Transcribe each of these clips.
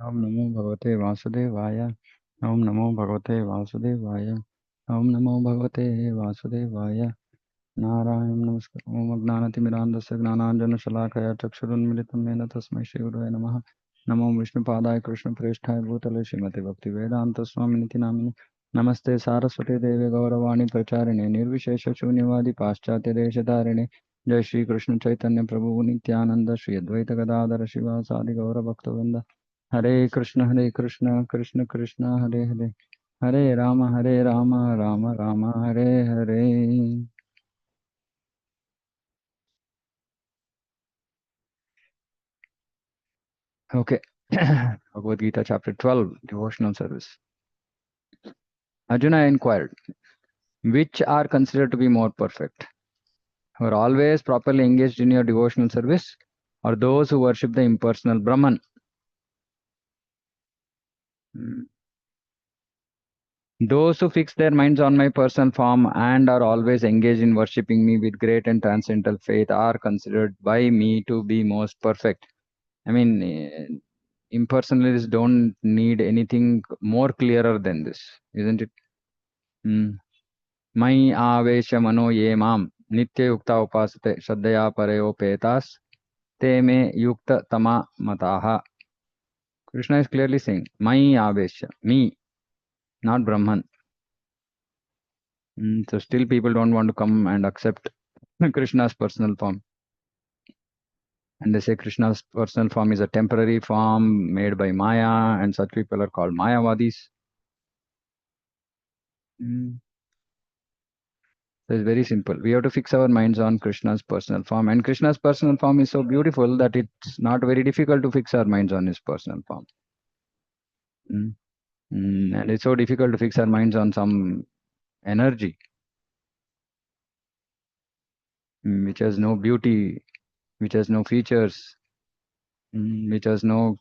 ओम नमो भगवते वासुदेवाय। ओम नमो भगवते वासुदेवाय। ओम नमो भगवते वासुदेवाय। नारायणं नमस्कार। ओम अज्ञानतिमिरान्धस्य ज्ञानाञ्जनशलाकया चक्षुरुन्मिलितं येन तस्मै श्रीगुरवे नमः। नमो विष्णुपादाय कृष्णप्रेष्ठाय भूतले श्रीमते भक्तिवेदान्तस्वामिनिति नामिने। नमस्ते सारस्वती देवे गौरवाणी प्रचारिणे निर्विशेषशून्यवादी पाश्चात्यदेशधारिणे। जय श्री कृष्ण चैतन्य प्रभु नित्यानंद श्री अद्वैत गदाधर शिवासादि गौरभक्तवृंद। हरे कृष्ण कृष्ण कृष्ण हरे हरे। हरे Ram Ram Ram Hare Hare. Okay. Bhagavad Gita chapter 12, devotional service. Arjuna inquired, which are considered to be more perfect? Who are always properly engaged in your devotional service, or those who worship the impersonal Brahman? Those who fix their minds on my personal form and are always engaged in worshipping me with great and transcendental faith are considered by me to be most perfect. I mean, impersonalists don't need anything more clearer than this, isn't it? मयि आवेश मनो ये माम नित्य युक्ता उपासते श्रद्धया परयोपेतास ते मे युक्त तमा मताः. Krishna is clearly saying, Maya Avesha, me, not Brahman. So still people don't want to come and accept Krishna's personal form. And they say Krishna's personal form is a temporary form made by Maya, and such people are called Mayavadis. So it's very simple. We have to fix our minds on Krishna's personal form. And Krishna's personal form is so beautiful that it's not very difficult to fix our minds on his personal form. And it's so difficult to fix our minds on some energy which has no beauty, which has no features, which has no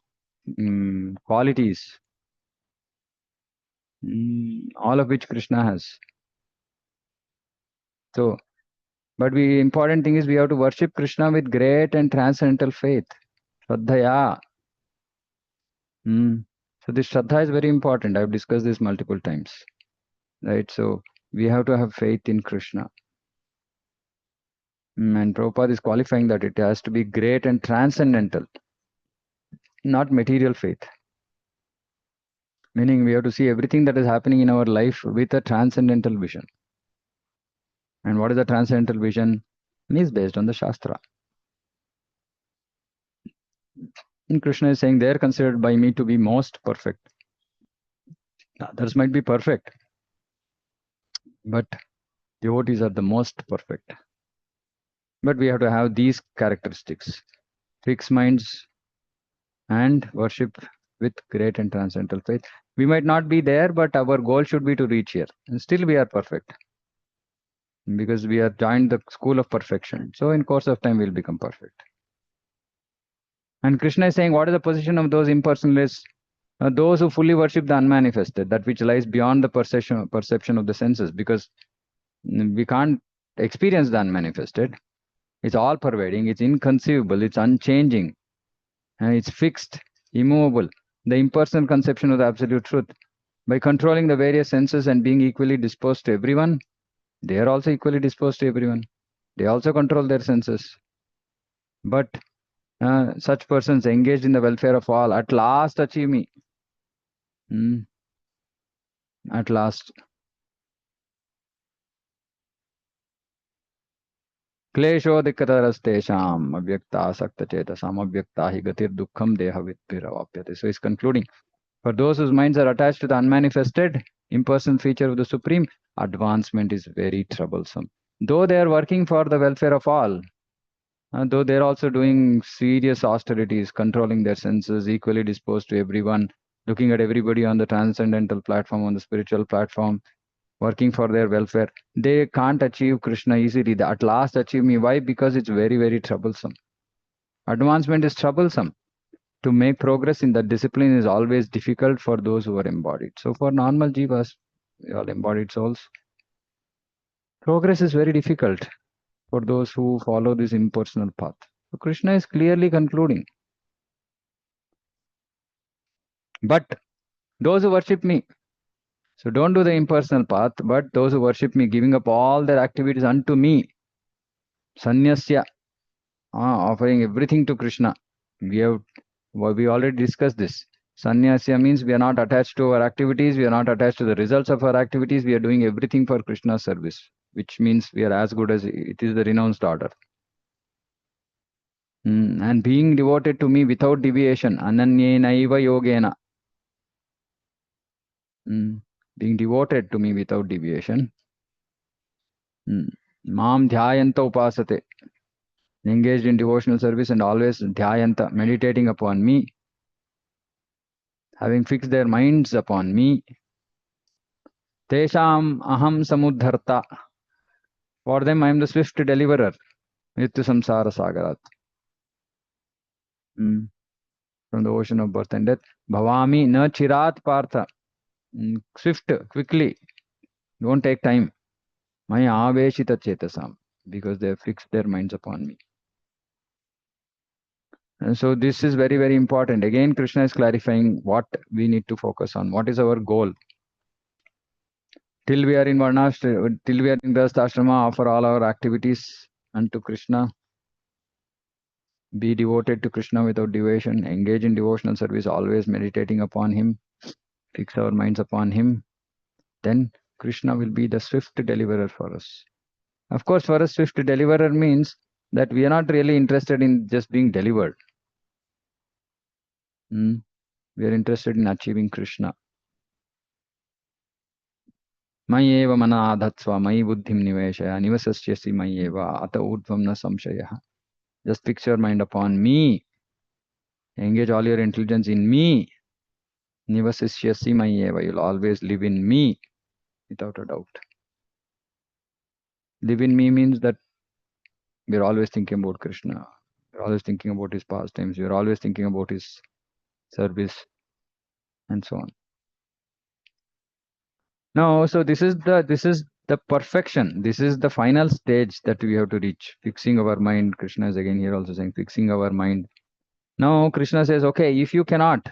qualities, all of which Krishna has. So, but the important thing is we have to worship Krishna with great and transcendental faith. Shraddhaya. So this Shraddha is very important. I've discussed this multiple times. Right? So we have to have faith in Krishna. And Prabhupada is qualifying that it has to be great and transcendental, not material faith. Meaning we have to see everything that is happening in our life with a transcendental vision. And what is the transcendental vision? It is based on the Shastra. And Krishna is saying they are considered by me to be most perfect. Others might be perfect, but devotees are the most perfect. But we have to have these characteristics: fixed minds and worship with great and transcendental faith. We might not be there, but our goal should be to reach here. And still we are perfect, because we have joined the school of perfection. So in course of time, we'll become perfect. And Krishna is saying, what is the position of those impersonalists? Those who fully worship the unmanifested, that which lies beyond the perception of the senses, because we can't experience the unmanifested. It's all pervading, it's inconceivable, it's unchanging, and it's fixed, immovable. The impersonal conception of the absolute truth. By controlling the various senses and being equally disposed to everyone, they are also equally disposed to everyone. They also control their senses. But such persons engaged in the welfare of all at last achieve me. At last. Kleshodikkatarastesham avyakta saktachetasam avyakta hi gatir dukkham dehavitviravavyate. So he's concluding, for those whose minds are attached to the unmanifested, impersonal feature of the Supreme, advancement is very troublesome. Though they are working for the welfare of all, though they're also doing serious austerities, controlling their senses, equally disposed to everyone, looking at everybody on the transcendental platform, on the spiritual platform, working for their welfare, they can't achieve Krishna easily. They at last achieve me. Why? Because it's very, very troublesome. Advancement is troublesome. To make progress in that discipline is always difficult for those who are embodied. So for normal jivas, all embodied souls, progress is very difficult for those who follow this impersonal path. So Krishna is clearly concluding. But those who worship me, so don't do the impersonal path, but those who worship me, giving up all their activities unto me, Sanyasya, offering everything to Krishna. We already discussed this. Sanyasya means we are not attached to our activities, we are not attached to the results of our activities, we are doing everything for Krishna's service, which means we are as good as it is the renounced order. And being devoted to me without deviation, ananyenaiva yogena. Being devoted to me without deviation. Mam dhyayanta upasate. Engaged in devotional service and always dhyayanta, meditating upon me, having fixed their minds upon me. Tesham aham samudharta. For them, I am the swift deliverer. Nitya samsara sagarat. From the ocean of birth and death. Bhavami na chirat partha. Swift, quickly. Don't take time. Maya aveshita chetasam. Because they have fixed their minds upon me. And so this is very, very important. Again, Krishna is clarifying what we need to focus on. What is our goal? Till we are in Varnashram, till we are in Grihastha-ashrama, offer all our activities unto Krishna. Be devoted to Krishna without deviation. Engage in devotional service, always meditating upon Him. Fix our minds upon Him. Then Krishna will be the swift deliverer for us. Of course, for us, swift deliverer means that we are not really interested in just being delivered. We are interested in achieving Krishna. Mayeva mana adhatsva, mayi buddhim niveshaya, nivasasyasi mayeva, ata urdhvam na samshayah. Just fix your mind upon me. Engage all your intelligence in me. Nivasisyasi mayeva. You'll always live in me without a doubt. Live in me means that we're always thinking about Krishna. We're always thinking about his pastimes. We're always thinking about his service and so on. Now, so this is the perfection. This is the final stage that we have to reach. Fixing our mind. Krishna is again here also saying fixing our mind. Now Krishna says, okay, if you cannot,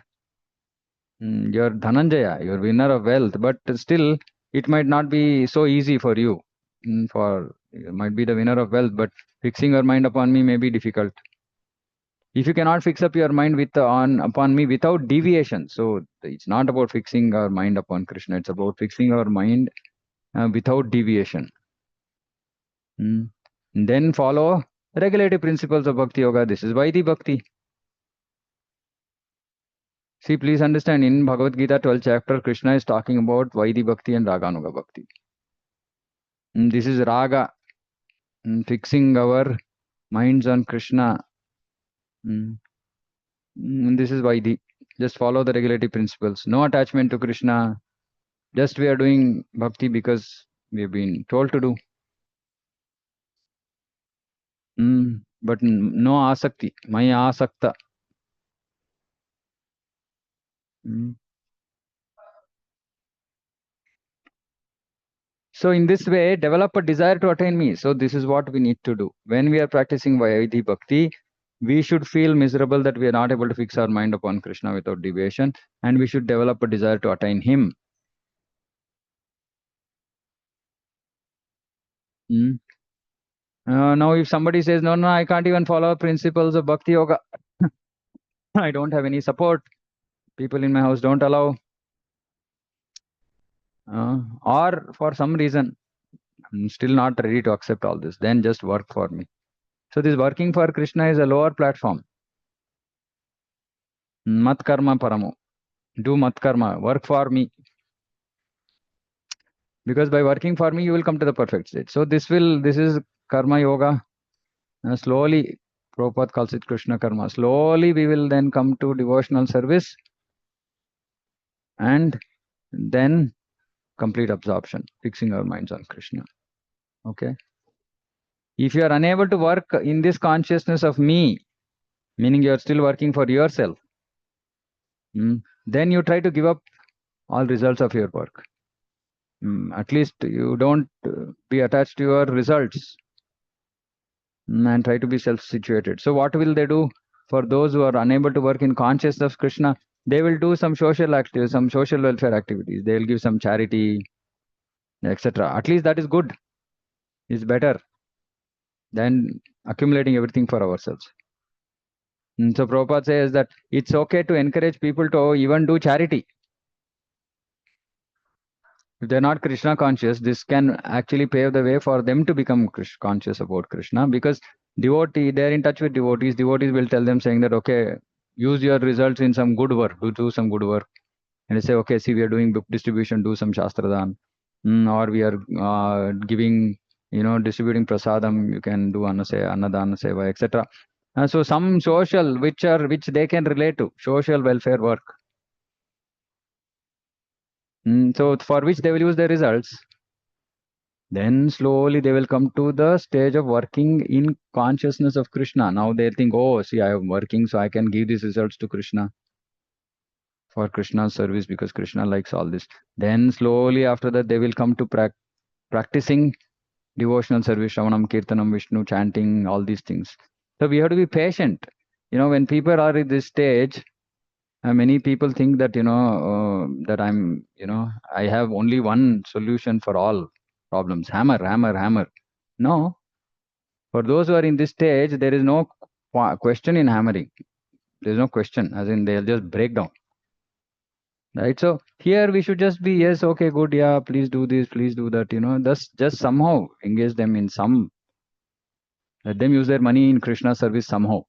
you're Dhananjaya, you're winner of wealth, but still it might not be so easy for you. You might be the winner of wealth, but fixing your mind upon me may be difficult. If you cannot fix up your mind upon me without deviation, so it's not about fixing our mind upon Krishna, it's about fixing our mind without deviation. Then follow regulative principles of Bhakti Yoga. This is Vaidhi Bhakti. See, please understand, in Bhagavad Gita 12th chapter, Krishna is talking about Vaidhi Bhakti and Raganuga Bhakti. This is Raga, fixing our minds on Krishna. This is Vaidhi. Just follow the regulative principles. No attachment to Krishna. Just we are doing Bhakti because we have been told to do. But no asakti. Maya asakta. So in this way, develop a desire to attain me. So this is what we need to do. When we are practicing Vaidhi Bhakti, we should feel miserable that we are not able to fix our mind upon Krishna without deviation, and we should develop a desire to attain him. Now if somebody says, no, I can't even follow principles of Bhakti Yoga. I don't have any support. People in my house don't allow. Or for some reason, I'm still not ready to accept all this. Then just work for me. So this working for Krishna is a lower platform. Mat karma paramo. Do mat karma. Work for me. Because by working for me, you will come to the perfect state. So this is karma yoga. Slowly, Prabhupada calls it Krishna karma. Slowly, we will then come to devotional service and then complete absorption, fixing our minds on Krishna. Okay. If you are unable to work in this consciousness of me, meaning you are still working for yourself, then you try to give up all results of your work. At least you don't be attached to your results and try to be self-situated. So what will they do? For those who are unable to work in consciousness of Krishna, They will do some social activities, some social welfare activities. They will give some charity, etc. At least that is good. It's better than accumulating everything for ourselves. So Prabhupada says that it's okay to encourage people to even do charity. If they're not Krishna conscious, this can actually pave the way for them to become conscious about Krishna, because they're in touch with devotees. Devotees will tell them saying that, okay, use your results in some good work, do some good work. And they say, okay, see, we are doing book distribution, do some Shastradan. Or we are giving, distributing prasadam, you can do Annadana Seva, etc. So some social, which they can relate to, social welfare work. So for which they will use their results. Then slowly they will come to the stage of working in consciousness of Krishna. Now they think, oh, see, I am working, so I can give these results to Krishna for Krishna's service, because Krishna likes all this. Then slowly after that, they will come to practicing devotional service, Shravanam, Kirtanam, Vishnu, chanting, all these things. So we have to be patient. When people are at this stage, many people think that, that I have only one solution for all problems. Hammer, hammer, hammer. No. For those who are in this stage, there is no question in hammering. There is no question, as in they'll just break down. Right? So here we should just be, yes, okay, good, yeah, please do this, please do that, just somehow engage them in some, let them use their money in Krishna service somehow.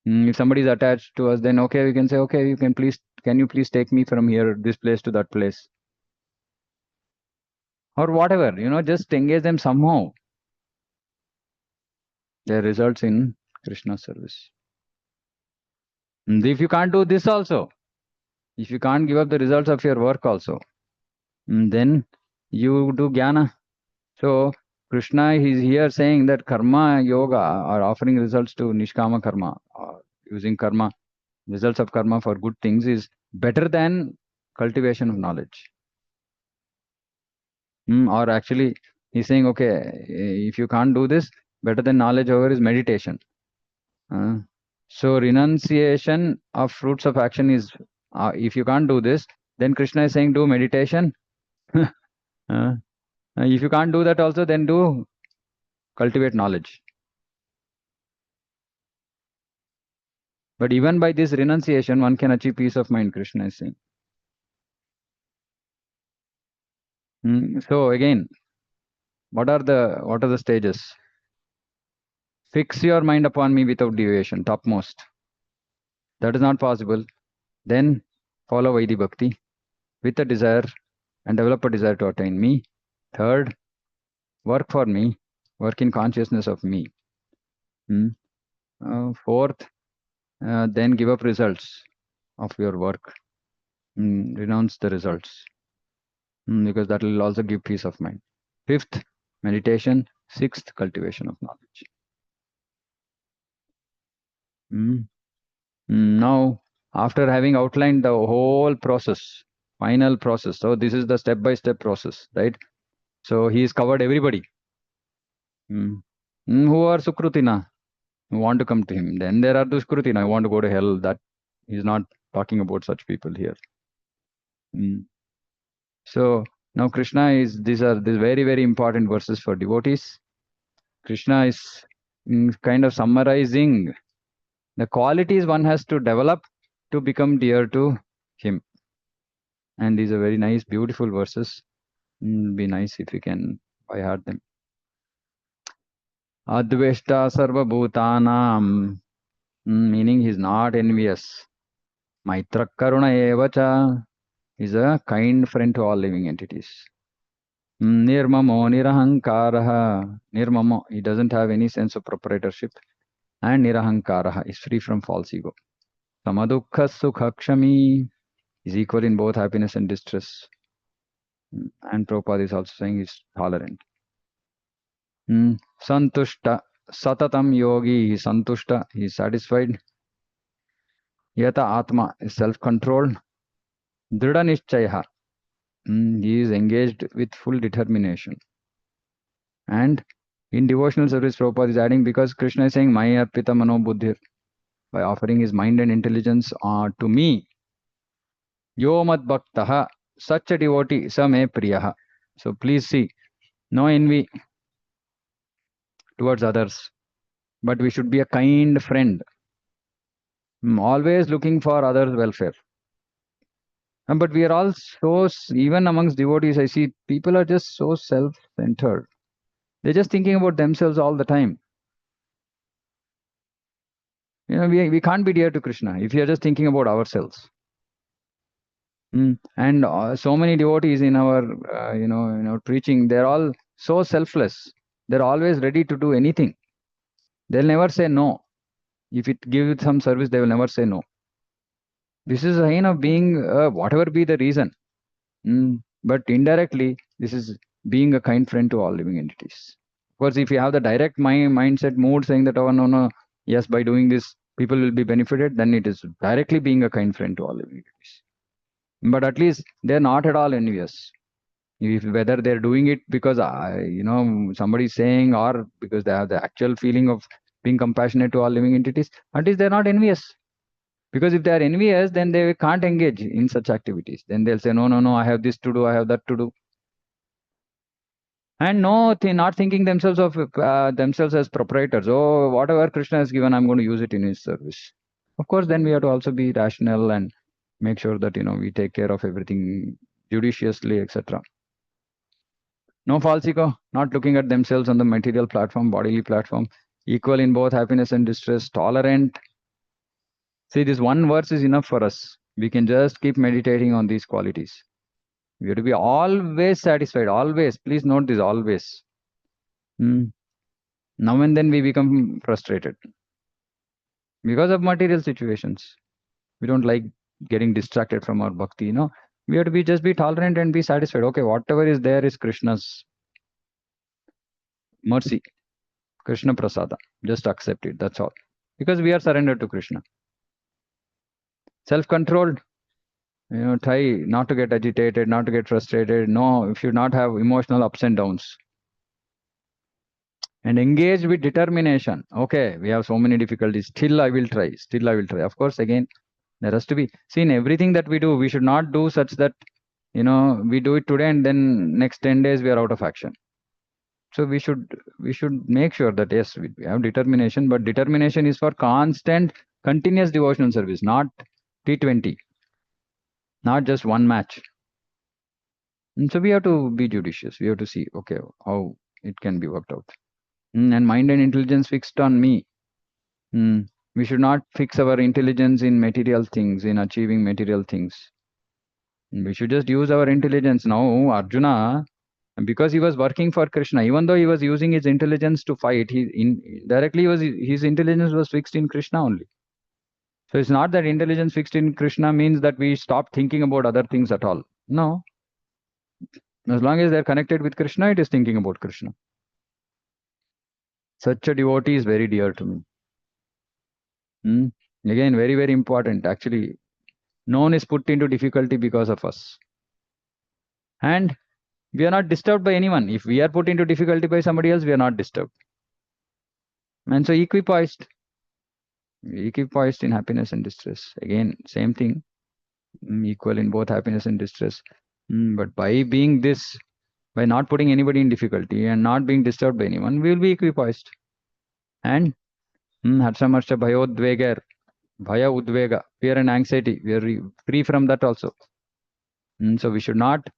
If somebody is attached to us, then okay, we can say, okay, can you please take me from here, this place to that place? Or whatever, just engage them somehow. Their results in Krishna service. And if you can't do this also, if you can't give up the results of your work also, then you do jnana. So Krishna is here saying that karma yoga, or offering results to nishkama karma, or using karma, results of karma for good things, is better than cultivation of knowledge. Or actually, he's saying, okay, if you can't do this, better than knowledge, however, is meditation. So renunciation of fruits of action is, if you can't do this, then Krishna is saying do meditation. If you can't do that also, then do cultivate knowledge. But even by this renunciation, one can achieve peace of mind, Krishna is saying. So again, what are the stages? Fix your mind upon me without deviation, topmost. That is not possible. Then follow Vaidhi Bhakti with a desire and develop a desire to attain me. Third, work for me, work in consciousness of me. Fourth, then give up results of your work. Renounce the results, because that will also give peace of mind. Fifth, meditation. Sixth, cultivation of knowledge. Now, after having outlined the whole process, final process, so this is the step-by-step process, right? So he has covered everybody. Who are Sukrutina, who want to come to him. Then there are Dushkrutina, who want to go to hell. That he's not talking about such people here. So now Krishna is, these are very, very important verses for devotees. Krishna is kind of summarizing the qualities one has to develop to become dear to him. And these are very nice, beautiful verses. Be nice if we can by heart them. Adveshta sarva bhutanam, meaning he's not envious. Maitra karuna evacha, is a kind friend to all living entities. Nirmamo nirahankaraha, nirmamo, he doesn't have any sense of proprietorship. And nirahankaraha is free from false ego. Samadukha sukhakshami is equal in both happiness and distress. And Prabhupada is also saying he's tolerant. Santushta, satatam yogi, he's santushta, he's satisfied. Yata atma is self-controlled. Drida nishchaya, he is engaged with full determination. And in devotional service, Prabhupada is adding, because Krishna is saying, Maya arpita mano buddhir, by offering his mind and intelligence to me. Yo mad bhaktaha, such a devotee, sa me priyaha. So please see, no envy towards others, but we should be a kind friend, always looking for others' welfare. But we are all so, even amongst devotees, I see people are just so self-centered. They're just thinking about themselves all the time. We can't be dear to Krishna if we are just thinking about ourselves. And so many devotees in our, preaching, they're all so selfless. They're always ready to do anything. They'll never say no. If it gives some service, they will never say no. This is a sign of being, whatever be the reason. But indirectly, this is being a kind friend to all living entities. Of course, if you have the direct mindset mood saying that, oh, no, yes, by doing this, people will be benefited, then it is directly being a kind friend to all living entities. But at least they're not at all envious. Whether they're doing it because somebody's saying, or because they have the actual feeling of being compassionate to all living entities, at least they're not envious. Because if they are envious, then they can't engage in such activities. Then they'll say, no, I have this to do, I have that to do. And not thinking themselves of themselves as proprietors. Oh, whatever Krishna has given, I'm going to use it in his service. Of course, then we have to also be rational and make sure that we take care of everything judiciously, etc. No false ego, not looking at themselves on the material platform, bodily platform, equal in both happiness and distress, tolerant. See, this one verse is enough for us. We can just keep meditating on these qualities. We have to be always satisfied, always. Please note this, always. Now and then we become frustrated because of material situations. We don't like getting distracted from our bhakti, We have to just be tolerant and be satisfied. Okay, whatever is there is Krishna's mercy, Krishna Prasada. Just accept it, that's all. Because we are surrendered to Krishna. Self-controlled, try not to get agitated, not to get frustrated. No, if you not have emotional ups and downs. And engage with determination. Okay, we have so many difficulties. Still I will try. Of course, again, there has to be, see, in everything that we do, we should not do such that, we do it today and then next 10 days we are out of action. So we should make sure that, yes, we have determination, but determination is for constant, continuous devotional service, not T20, not just one match. And so we have to be judicious. We have to see, okay, how it can be worked out. And mind and intelligence fixed on me. We should not fix our intelligence in material things, in achieving material things. We should just use our intelligence. Now, Arjuna, because he was working for Krishna, even though he was using his intelligence to fight, his intelligence was fixed in Krishna only. So it's not that intelligence fixed in Krishna means that we stop thinking about other things at all. No. As long as they're connected with Krishna, it is thinking about Krishna. Such a devotee is very dear to me. Again, very, very important. Actually, no one is put into difficulty because of us. And we are not disturbed by anyone. If we are put into difficulty by somebody else, we are not disturbed. And so equipoised in happiness and distress. Again, same thing, equal in both happiness and distress. But by being this, by not putting anybody in difficulty and not being disturbed by anyone, we will be equipoised. And Harshamarsha Bhayodvegar, Bhaya Udvega, fear and anxiety, we are free from that also. So we should not,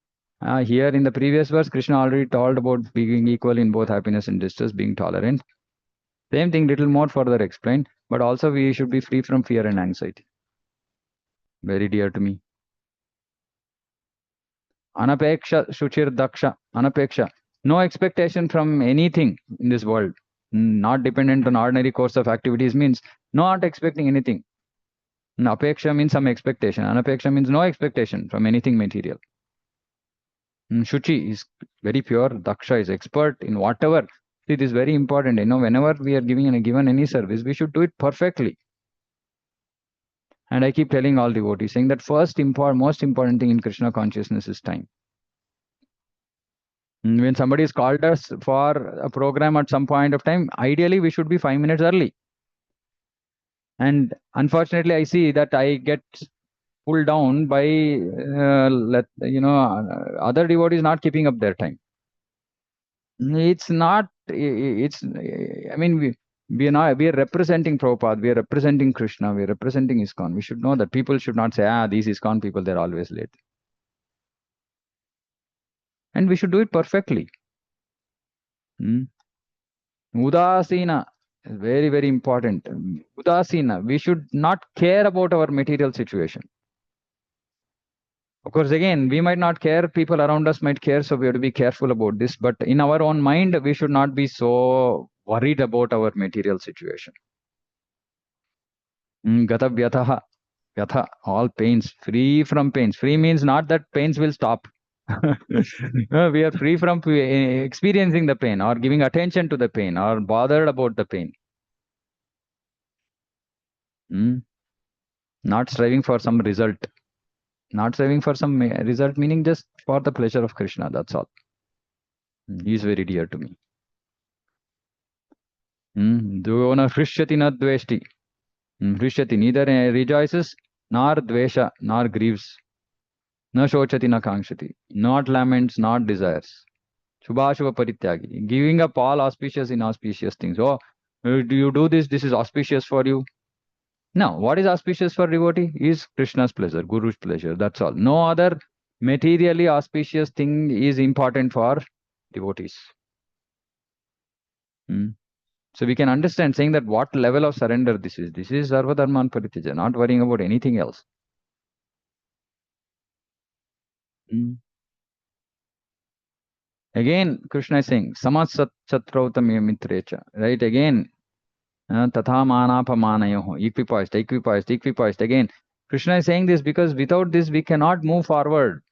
here in the previous verse, Krishna already told about being equal in both happiness and distress, being tolerant. Same thing, little more further explained, but also we should be free from fear and anxiety. Very dear to me. Anapeksha Shuchir Daksha, Anapeksha. No expectation from anything in this world. Not dependent on ordinary course of activities means not expecting anything. Apeksha means some expectation. Anapeksha means no expectation from anything material. Shuchi is very pure. Daksha is expert in whatever. See, this is very important. Whenever we are given any service, we should do it perfectly. And I keep telling all devotees, saying that most important thing in Krishna consciousness is time. When somebody has called us for a program at some point of time, ideally we should be 5 minutes early. And unfortunately, I see that I get pulled down by other devotees not keeping up their time. It's not. It's. I mean, we are not. We are representing Prabhupada. We are representing Krishna. We are representing ISKCON. We should know that people should not say, these ISKCON people, they're always late. And we should do it perfectly. Udasina is very, very important. Udasina, we should not care about our material situation. Of course, again, we might not care, people around us might care, so we have to be careful about this. But in our own mind, we should not be so worried about our material situation. Gata vyataha, vyatha, all pains, free from pains. Free means not that pains will stop. No, we are free from experiencing the pain or giving attention to the pain or bothered about the pain. Not striving for some result. Not striving for some result, meaning just for the pleasure of Krishna. That's all. He is very dear to me. Dvona hrishyati na dveshti. Hrishyati neither rejoices nor dvesha nor grieves. Na shochati na kangshati. Not laments, not desires. Shubhashubha parityagi. Giving up all auspicious, inauspicious things. Oh, do you do this? This is auspicious for you. Now, what is auspicious for devotee is Krishna's pleasure, Guru's pleasure. That's all. No other materially auspicious thing is important for devotees. So we can understand saying that what level of surrender this is. This is Sarva Dharman Parityaja, not worrying about anything else. Again, Krishna is saying, Samasat Chatrautamya Mitrecha. Right? Again, Tatha Manapamanayoho. Equipoised, equipoised, equipoised. Again, Krishna is saying this because without this we cannot move forward.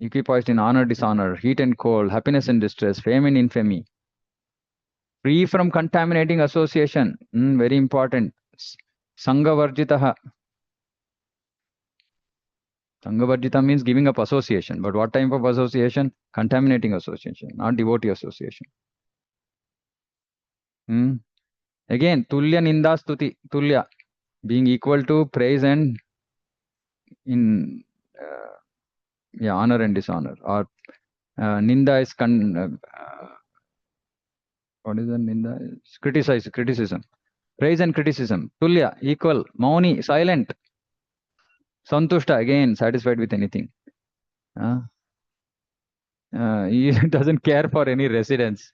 Equipoised in honor, dishonor, heat and cold, happiness and distress, fame and infamy. Free from contaminating association. Very important. Sangha Varjitaha. Sangha Varjita means giving up association. But what type of association? Contaminating association, not devotee association. Again, Tulya Ninda Stuti. Tulya. Being equal to praise and in honor and dishonor. Or Ninda is what is the Ninda? Criticism. Praise and criticism. Tulya, equal. Mauni, silent. Santushta, again, satisfied with anything. He doesn't care for any residence.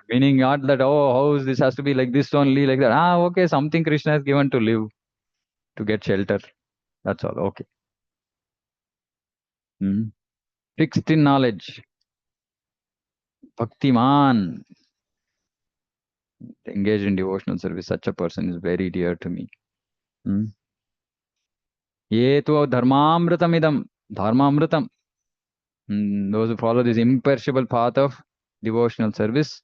Meaning not that, house, this has to be like this only, like that. Okay, something Krishna has given to live, to get shelter. That's all, okay. Fixed in knowledge. Bhaktiman. Engaged in devotional service. Such a person is very dear to me. Ye tu dharmamritamidam. Dharmamritam. Those who follow this imperishable path of devotional service,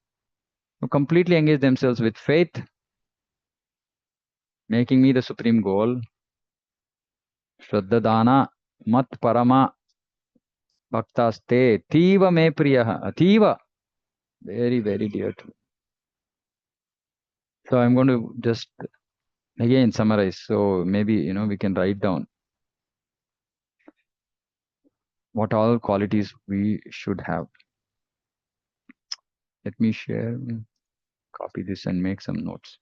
who completely engage themselves with faith, making me the supreme goal. Shraddhadana mat parama bhaktaste tiva me priyaha. Ativa. Very, very dear to me. So I'm going to just again summarize. So maybe, we can write down what all qualities we should have. Let me share, copy this and make some notes.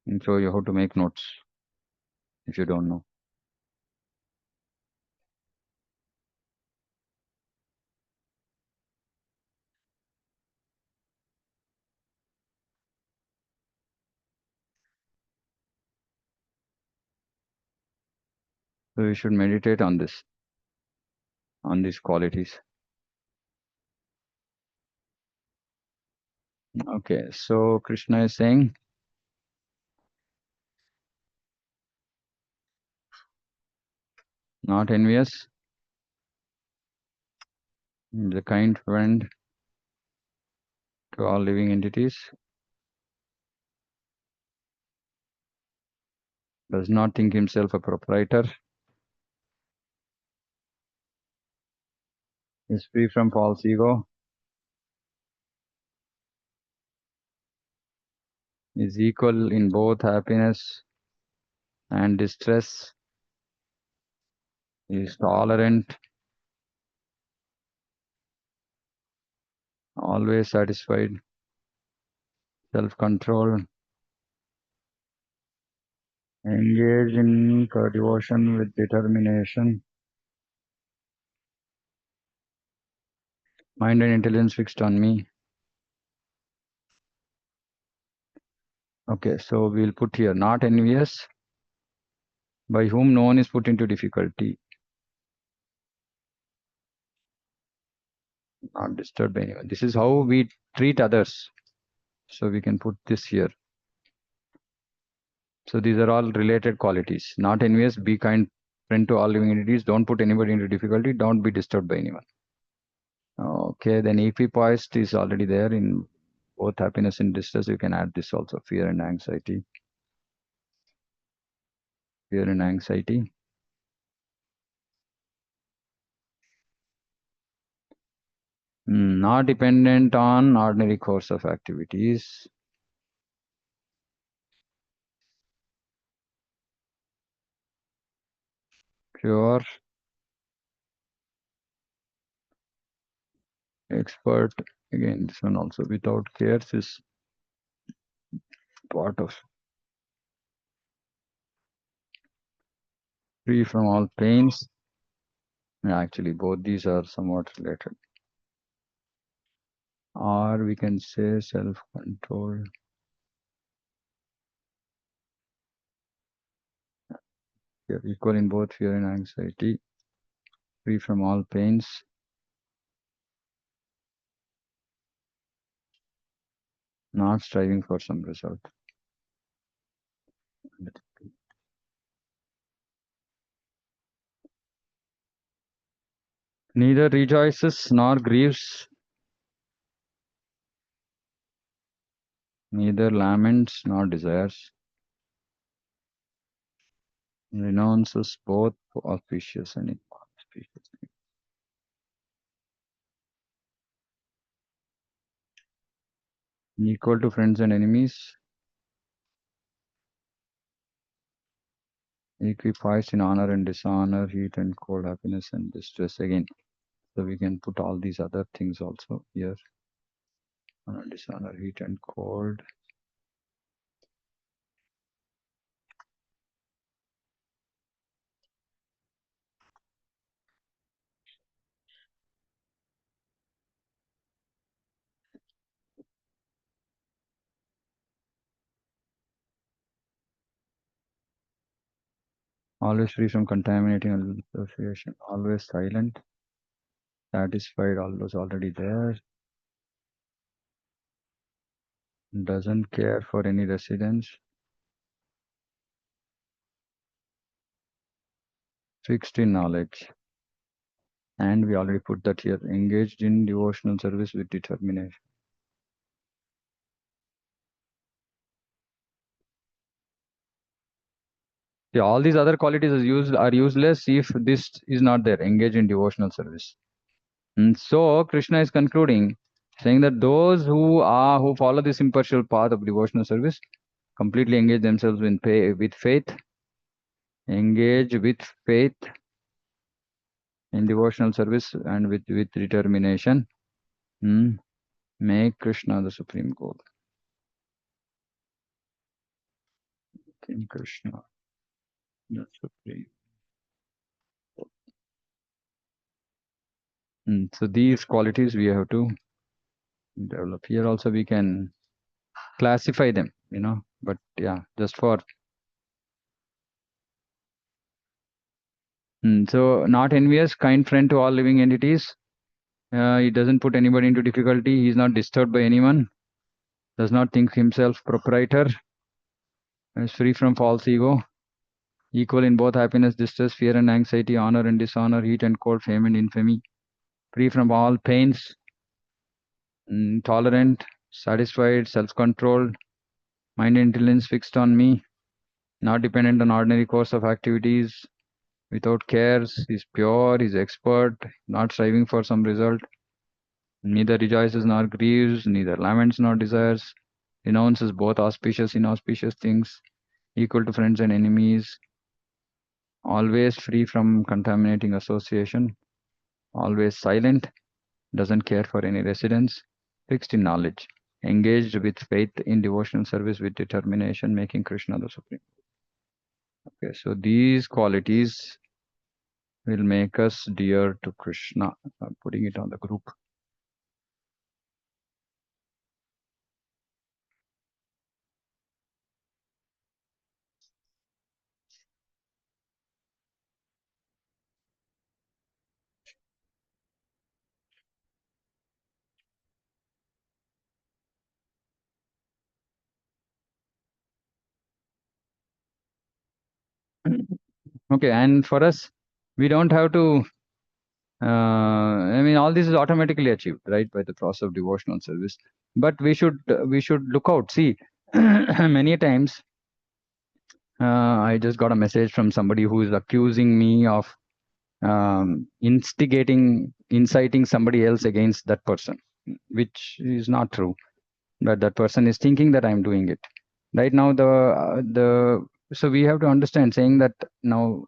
And show you how to make notes if you don't know. So you should meditate on this, on these qualities. Okay, so Krishna is saying, not envious, The kind friend to all living entities. Does not think himself a proprietor. Is free from false ego. Is equal in both happiness and distress. Is tolerant. Always satisfied. Self-control. Engage in devotion with determination. Mind and intelligence fixed on me. Okay, so we'll put here not envious, by whom no one is put into difficulty. Not disturbed by anyone. This is how we treat others. So we can put this here. So these are all related qualities. Not envious, be kind, friend to all living entities. Don't put anybody into difficulty. Don't be disturbed by anyone. Okay, then equipoised is already there in both happiness and distress. You can add this also, fear and anxiety. Fear and anxiety. Not dependent on ordinary course of activities. Pure. Expert. Again, this one also without cares is part of free from all pains. Actually, both these are somewhat related. Or we can say self-control. Equal in both fear and anxiety. Free from all pains. Not striving for some result. Neither rejoices nor grieves. Neither laments nor desires. Renounces both auspicious and inauspicious. Equal to friends and enemies. Equipoised in honor and dishonor, heat and cold, happiness and distress. Again, so we can put all these other things also here. Honor, dishonor, heat and cold. Always free from contaminating association. Always silent. Satisfied, all those already there. Doesn't care for any residence. Fixed in knowledge. And we already put that here. Engaged in devotional service with determination. Yeah, all these other qualities are useless if this is not there. Engage in devotional service. And so Krishna is concluding, saying that those who follow this impartial path of devotional service completely engage themselves with faith. Engage with faith in devotional service and with determination. Make Krishna the supreme goal. King Krishna, the supreme. So these qualities we have to develop. Here also we can classify them, but yeah, just for. So not envious, kind friend to all living entities. He doesn't put anybody into difficulty. He is not disturbed by anyone. Does not think himself proprietor. Is free from false ego. Equal in both happiness, distress, fear and anxiety, honor and dishonor, heat and cold, fame and infamy. free from all pains, tolerant, satisfied, self-controlled, mind intelligence fixed on me, not dependent on ordinary course of activities, without cares, is pure, is expert, not striving for some result, neither rejoices nor grieves, neither laments nor desires, renounces both auspicious and inauspicious things, equal to friends and enemies, always free from contaminating association, always silent, doesn't care for any residence, fixed in knowledge, engaged with faith in devotional service with determination, making Krishna the Supreme. Okay, so these qualities will make us dear to Krishna. I'm putting it on the group. Okay, and for us, we don't have to. I mean, all this is automatically achieved, right, by the process of devotional service. But we should look out. See, many times I just got a message from somebody who is accusing me of inciting somebody else against that person, which is not true. But that person is thinking that I'm doing it. Right now, so we have to understand saying that now.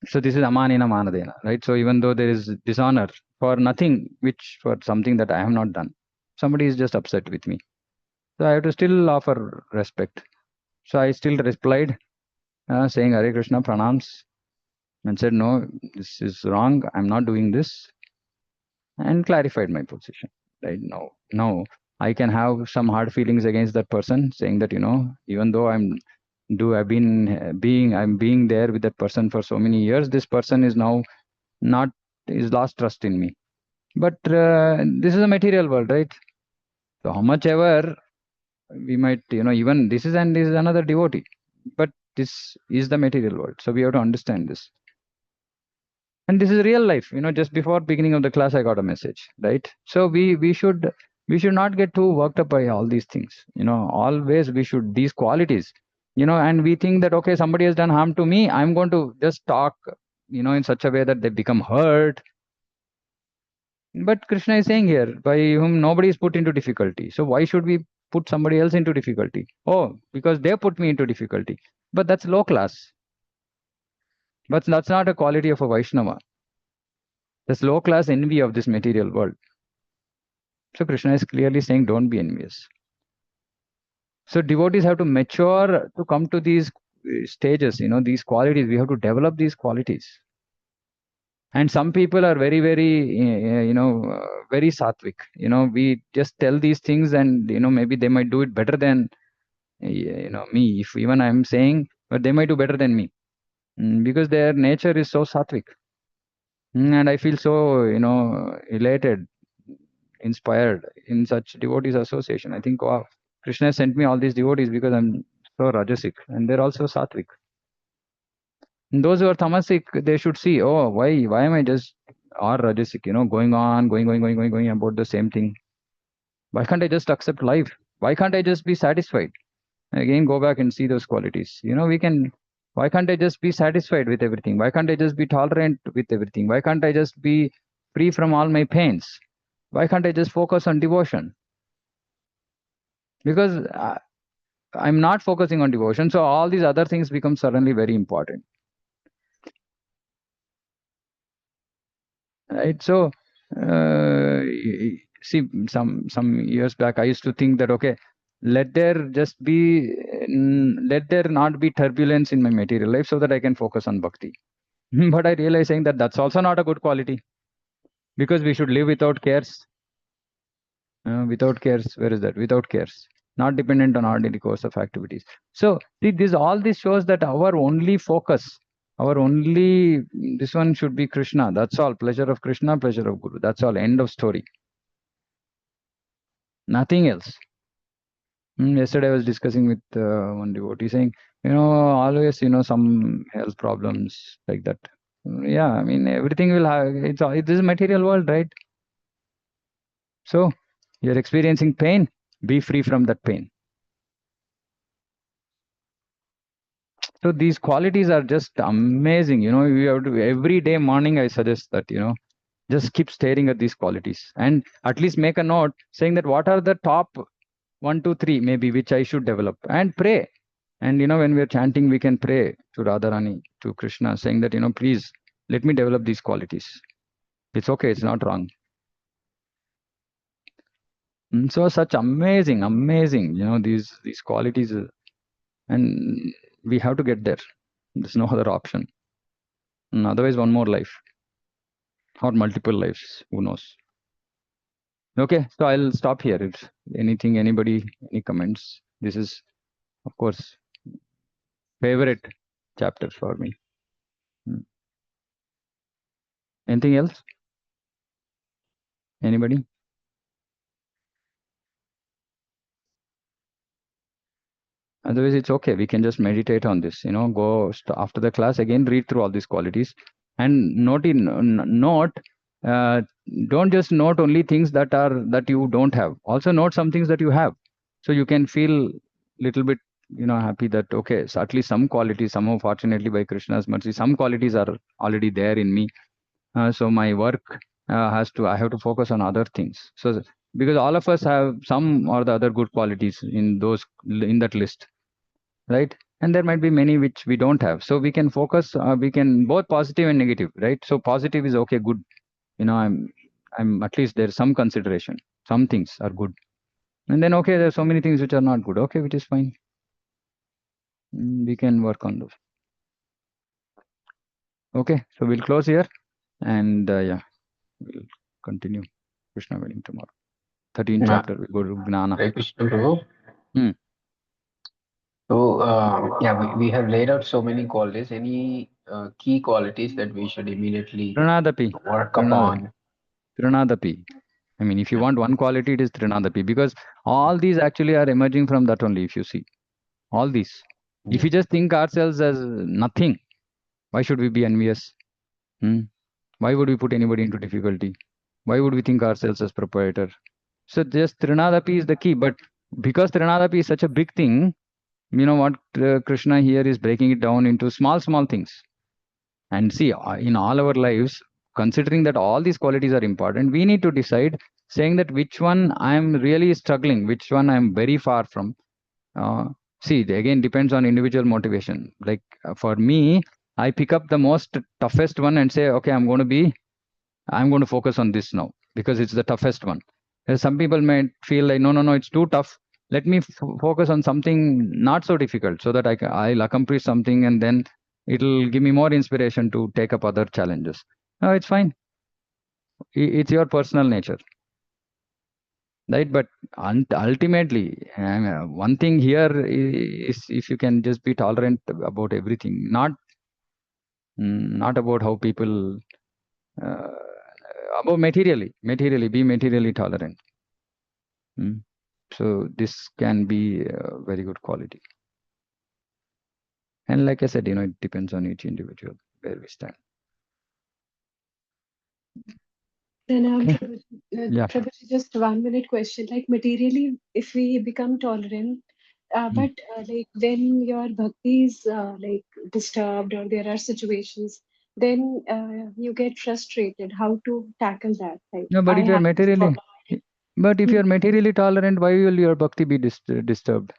So this is amanina manadena, right? So even though there is dishonor for nothing, which for something that I have not done, somebody is just upset with me. So I have to still offer respect. So I still replied, saying Hare Krishna pranams, and said, no, this is wrong. I'm not doing this, and clarified my position. Right now, I can have some hard feelings against that person, saying that even though I'm being there with that person for so many years, this person is now not is lost trust in me. But this is a material world, right? So how much ever we might, even this is another devotee, but this is the material world. So we have to understand this. And this is real life. Just before beginning of the class, I got a message, right? So we should not get too worked up by all these things. Always we should these qualities. And we think that okay, somebody has done harm to me. I'm going to just talk, in such a way that they become hurt. But Krishna is saying here, by whom nobody is put into difficulty. So why should we put somebody else into difficulty? Oh, because they put me into difficulty. But that's low class. But that's not a quality of a Vaishnava. That's low class envy of this material world. So Krishna is clearly saying, don't be envious. So devotees have to mature to come to these stages, these qualities. We have to develop these qualities. And some people are very, very, very sattvic. We just tell these things and, maybe they might do it better than, me. If even I'm saying, but they might do better than me because their nature is so sattvic. And I feel so, elated, inspired in such devotees association. I think, wow, Krishna sent me all these devotees because I'm so rajasic and they're also sattvic. And those who are tamasic, they should see, oh, why am I just or rajasic, going on, going about the same thing. Why can't I just accept life? Why can't I just be satisfied? Again, go back and see those qualities. Why can't I just be satisfied with everything? Why can't I just be tolerant with everything? Why can't I just be free from all my pains? Why can't I just focus on devotion? Because I'm not focusing on devotion. So all these other things become suddenly very important. Right. So, see, some years back, I used to think that, okay, let there not be turbulence in my material life so that I can focus on bhakti. But I realize saying that that's also not a good quality because we should live without cares. Without cares, where is that? Without cares, not dependent on ordinary course of activities. So see, all this shows that our only focus, this one should be Krishna. That's all. Pleasure of Krishna, pleasure of Guru. That's all. End of story. Nothing else. Yesterday I was discussing with one devotee saying, always, some health problems like that. Yeah, I mean, everything will have, it is a material world, right? So you're experiencing pain, be free from that pain. So these qualities are just amazing. You know, you have to, every day morning, I suggest that, you know, just keep staring at these qualities and at least make a note saying that what are the top 1, 2, 3, maybe, which I should develop, and pray. And, you know, when we're chanting, we can pray to Radharani, to Krishna, saying that, you know, please let me develop these qualities. It's okay. It's not wrong. So such amazing, you know, these qualities, and we have to get there. There's no other option. Otherwise, one more life or multiple lives. Who knows? Okay, so I'll stop here. If anything, anybody, any comments? This is, of course, favorite chapter for me. Anything else? Anybody? Otherwise, it's okay. We can just meditate on this. You know, go after the class again, read through all these qualities, and note. Uh, don't just note only things that you don't have. Also note some things that you have, so you can feel little bit, you know, happy that okay, so at least some qualities, somehow fortunately by Krishna's mercy, some qualities are already there in me. So my work I have to focus on other things. So because all of us have some or the other good qualities in that list, right? And there might be many which we don't have. So we can focus, we can both positive and negative, right? So positive is okay, good. You know, I'm at least there's some consideration. Some things are good. And then, okay, there's so many things which are not good. Okay, which is fine. We can work on those. Okay, so we'll close here. And yeah, we'll continue Krishna wedding tomorrow. 13th Yeah. chapter, we'll go to Gnana. Hare Krishna, Prabhu. Hmm. So, yeah, we have laid out so many qualities. Any key qualities that we should immediately Trinadapi. work Trinadapi. upon? Trinadapi. I mean, if you Yeah. want one quality, it is Trinadapi, because all these actually are emerging from that only, if you see. All these. If Yeah. we just think ourselves as nothing, why should we be envious? Hmm? Why would we put anybody into difficulty? Why would we think ourselves as proprietor? So just Trinadapi is the key. But because Trinadapi is such a big thing, you know what, Krishna here is breaking it down into small things. And see, in all our lives, considering that all these qualities are important, we need to decide, saying that which one I'm really struggling, which one I'm very far from. See, again, depends on individual motivation. Like for me, I pick up the most toughest one and say, okay, I'm going to focus on this now because it's the toughest one. Some people may feel like, no, it's too tough. Let me focus on something not so difficult so that I'll accomplish something, and then it'll give me more inspiration to take up other challenges. No, it's fine. It's your personal nature, right? But ultimately, one thing here is if you can just be tolerant about everything, not about how people, uh, about materially, be materially tolerant. Mm. So this can be a very good quality. And like I said, you know, it depends on each individual where we stand. Then, Okay. Yeah. Prabhuji, just 1 minute question. Like materially, if we become tolerant, Mm. but like when your bhakti is like disturbed or there are situations, then you get frustrated. How to tackle that? Like No, but I if you're have this materially, problem. but if Hmm. you're materially tolerant, why will your bhakti be disturbed?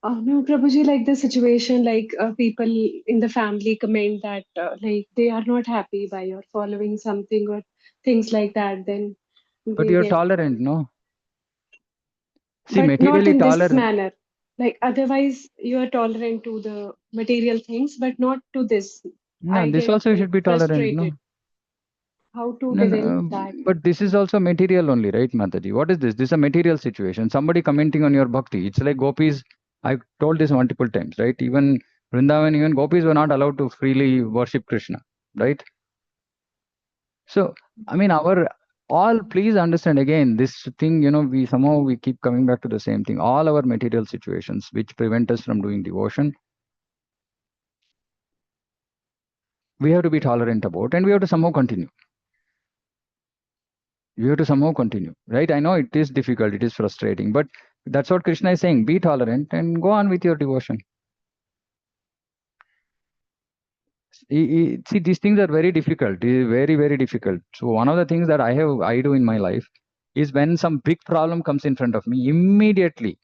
No, Prabhuji, like the situation, like people in the family comment that like they are not happy by your following something or things like that, then But they you're get, tolerant, no? See, but not materially in this tolerant. manner. Like otherwise, you are tolerant to the material things, but not to this. No, I this get also you like should be tolerant, frustrated. no? How to No, no, develop that? but this is also material only, right, Mataji? What is this? This is a material situation. Somebody commenting on your bhakti. It's like gopis. I've told this multiple times, right? Even Vrindavan, even gopis were not allowed to freely worship Krishna, right? So, I mean, please understand again, this thing, you know, we keep coming back to the same thing. All our material situations which prevent us from doing devotion, we have to be tolerant about, and we have to somehow continue. We have to somehow continue, right? I know it is difficult, it is frustrating, but that's what Krishna is saying. Be tolerant and go on with your devotion. See, these things are very difficult, very, very difficult. So one of the things that I do in my life is when some big problem comes in front of me, immediately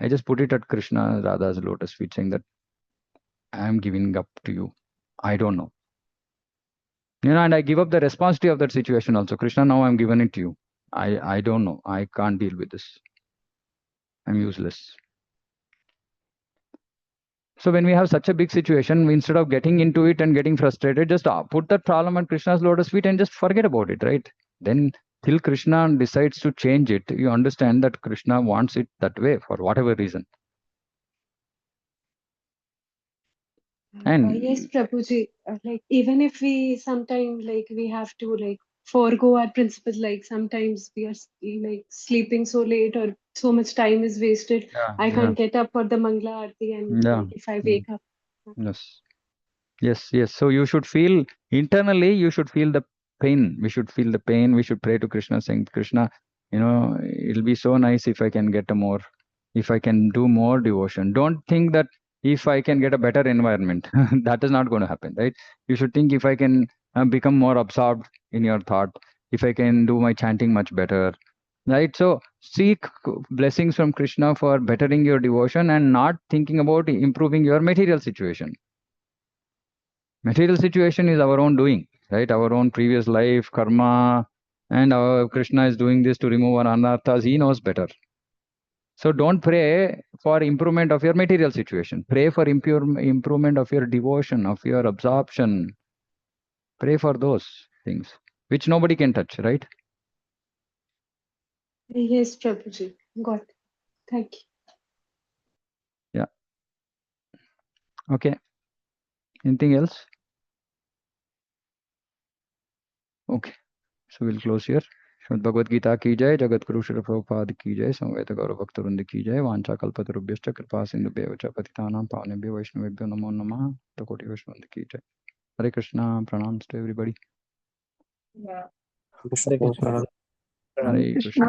I just put it at Krishna, Radha's lotus feet, saying that I am giving up to you. I don't know. And I give up the responsibility of that situation also. Krishna, now I'm giving it to you. I don't know. I can't deal with this. I'm useless. So when we have such a big situation, instead of getting into it and getting frustrated, just put that problem at Krishna's lotus feet and just forget about it, right? Then till Krishna decides to change it, you understand that Krishna wants it that way for whatever reason. And yes, Prabhuji, like even if we sometimes like we have to like forego our principles, like sometimes we are like sleeping so late or so much time is wasted. I can't get up for the Mangala Aarti, and Yeah. like, if I wake up. Yes. So you should feel internally, you should feel the pain. We should feel the pain. We should pray to Krishna, saying, Krishna, it'll be so nice if I can get if I can do more devotion. Don't think that if I can get a better environment, that is not going to happen, right? You should think if I can become more absorbed in your thought, if I can do my chanting much better, right? So seek blessings from Krishna for bettering your devotion and not thinking about improving your material situation. Material situation is our own doing, right? Our own previous life, karma, and our Krishna is doing this to remove our anarthas. He knows better. So don't pray for improvement of your material situation. Pray for improvement of your devotion, of your absorption. Pray for those things, which nobody can touch, right? Yes, Prabhuji. Got it. Thank you. Yeah. Okay. Anything else? Okay. So we'll close here. Shrimad Bhagavad Gita की जय, जगत गुरु श्री प्रभुपाद की जय, समवेत गौरव भक्तवृंद की जय, वांछा कल्पतरुभ्यश्च कृपा सिंधुभ्येव च पतितानां पावनेभ्यो वैष्णवेभ्यो नमो नमः। तो कोटि वैष्णववृंद की जय। Hare Krishna, pranams to everybody. Hare Krishna.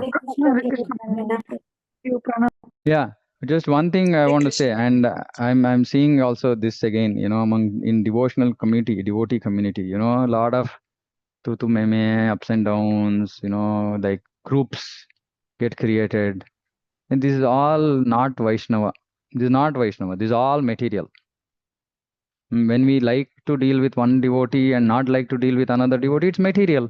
Yeah, just one thing I want to say, and I'm seeing also this again, in devotional community, devotee community, a lot of tu meme, ups and downs, like groups get created, and this is all not Vaishnava. This is not Vaishnava. This is all material. When we like to deal with one devotee and not like to deal with another devotee, it's material.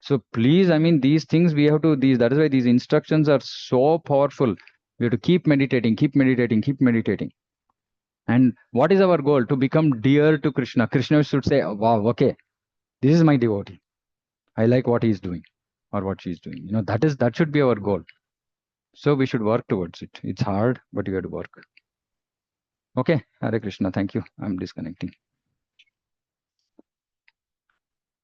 So please, these things we have to, that is why these instructions are so powerful. We have to keep meditating, keep meditating, keep meditating. And what is our goal? To become dear to Krishna. Krishna should say, wow, okay, this is my devotee. I like what he is doing or what she is doing. That should be our goal. So we should work towards it. It's hard, but we have to work. Okay, Hare Krishna. Thank you. I'm disconnecting.